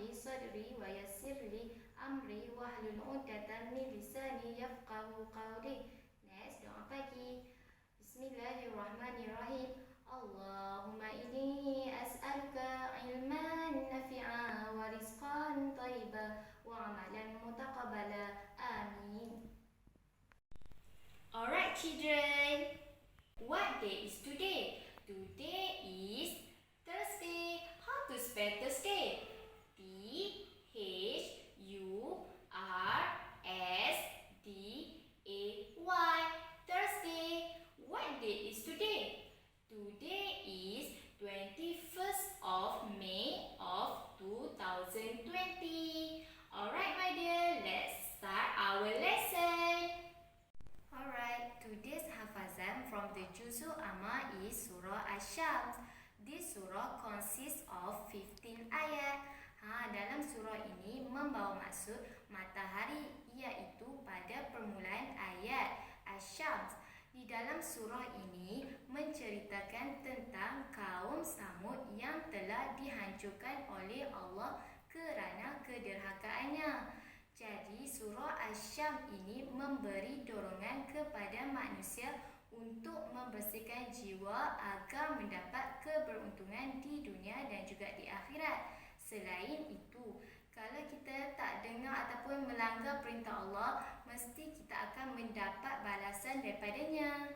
li sadri wa yassir li amri wahlul 'uqdatam min lisani yafqahu qawli. Next, doa pagi. Bismillahirrahmanirrahim. Allahumma inni as'aluka ilman nafi'a wa rizqan thayyiba wa amalan mutaqabbala. Amin. Alright children, what day is today? Today is Thursday. How to spell Thursday? Thursday. Thursday. What day is today? Today is 21st of May of 2020. Alright my dear, let's start our lesson. Alright, today's hafazan from the Juzul Amma is Surah Asy-Syams. This surah consists of 15 ayat. Dalam surah ini membawa maksud matahari, iaitu pada permulaan ayat Asy-Syams. Di dalam surah ini menceritakan tentang kaum Samud yang telah dihancurkan oleh Allah kerana kederhakaannya. Jadi surah Asy-Syams ini memberi dorongan kepada manusia untuk membersihkan jiwa agar mendapat keberuntungan di dunia dan juga di akhirat. Selain itu, kalau kita tak dengar ataupun melanggar perintah Allah, mesti kita akan mendapat balasan daripadanya.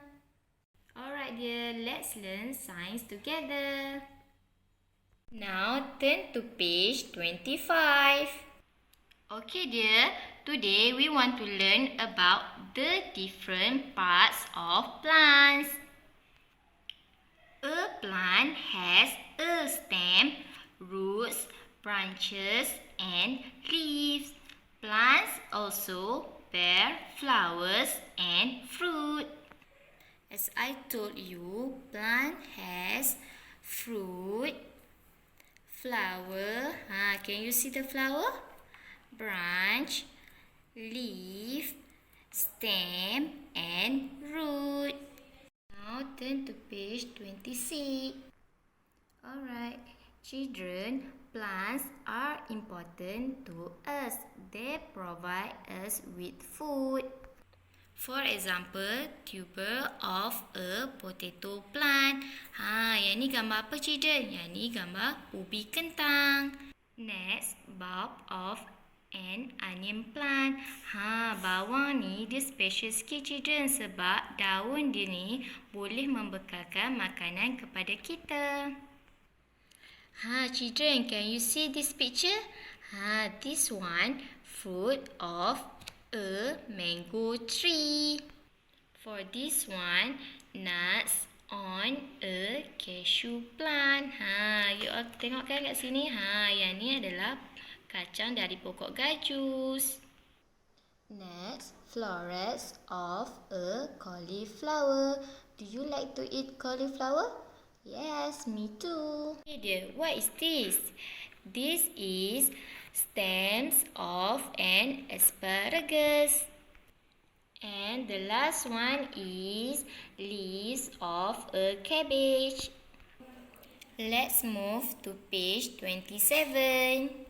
Alright dear, let's learn science together. Now turn to page 25. Okay dear, today we want to learn about the different parts of plants. A plant has a stem, roots, branches and leaves. Plants also bear flowers and fruit. As I told you, plant has fruit, flower. Can you see the flower? Branch, leaf, stem and root. Now turn to page 26. Alright, children, plants are important to us. They provide us with food. For example, tuber of a potato plant. Yang ni gambar apa children? Yang ni gambar ubi kentang. Next, bulb of an onion plant. Bawang ni dia special sikit children sebab daun dia ni boleh membekalkan makanan kepada kita. Children, can you see this picture? This one, fruit of a mango tree. For this one, nuts on a cashew plant. You all tengok kan kat sini? Yang ni adalah kacang dari pokok gajus. Next, florets of a cauliflower. Do you like to eat cauliflower? Yes, me too. Okay dear, what is this? This is stems of an asparagus. And the last one is leaves of a cabbage. Let's move to page 27.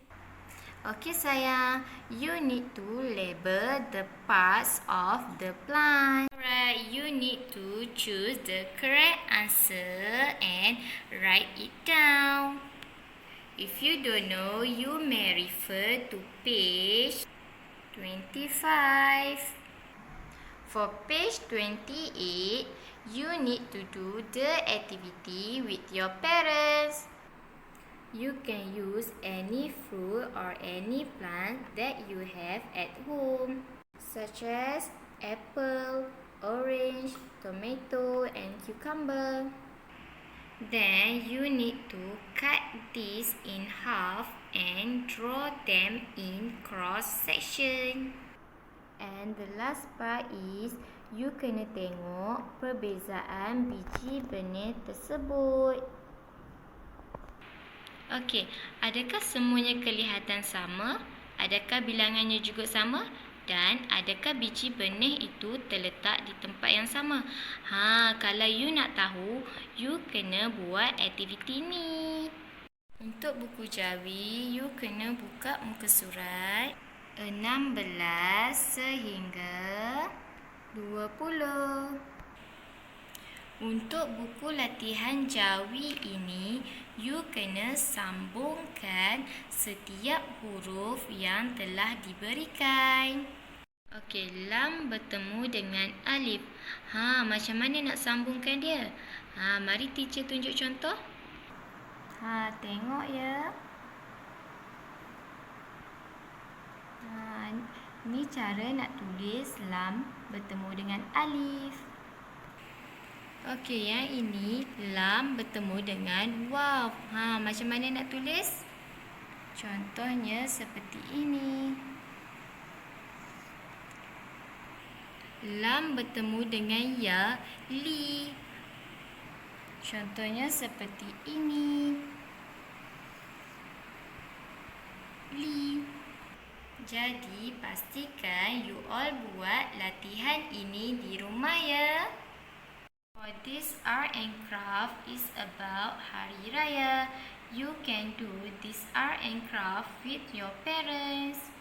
Okay sayang, you need to label the parts of the plant. Alright, you need to choose the correct answer and write it down. If you don't know, you may refer to page 25. For page 28, you need to do the activity with your parents. You can use any fruit or any plant that you have at home, such as apple, orange, tomato and cucumber. Then you need to cut these in half and draw them in cross section. And the last part is you kena tengok perbezaan biji benih tersebut. Okey, adakah semuanya kelihatan sama? Adakah bilangannya juga sama? Dan adakah biji benih itu terletak di tempat yang sama? Kalau you nak tahu, you kena buat aktiviti ni. Untuk buku Jawi, you kena buka muka surat 16 sehingga 20. Untuk buku latihan Jawi ini, you kena sambungkan setiap huruf yang telah diberikan. Okey, lam bertemu dengan alif. Macam mana nak sambungkan dia? Mari teacher tunjuk contoh. Tengok ya. Ni cara nak tulis lam bertemu dengan alif. Okey, yang ini lam bertemu dengan waw. Macam mana nak tulis? Contohnya seperti ini. Lam bertemu dengan ya, li. Contohnya seperti ini. Li. Jadi, pastikan you all buat latihan ini di rumah ya. For this art and craft is about Hari Raya. You can do this art and craft with your parents.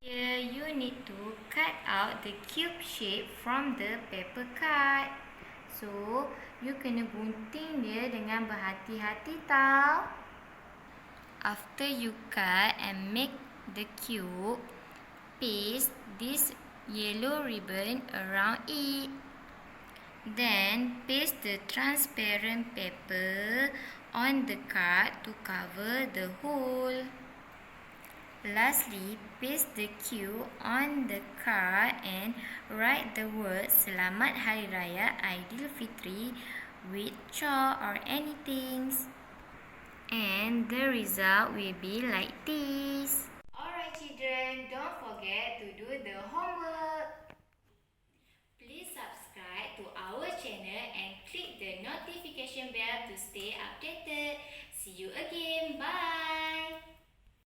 Here, you need to cut out the cube shape from the paper card. So, you kena gunting dia dengan berhati-hati tau. After you cut and make the cube, paste this yellow ribbon around it. Then, paste the transparent paper on the card to cover the hole. Lastly, paste the cube on the card and write the words Selamat Hari Raya Aidilfitri with chalk or anything. And the result will be like this. Alright children, don't forget to do the homework. Please subscribe to our channel and click the notification bell to stay updated. See you again. Bye.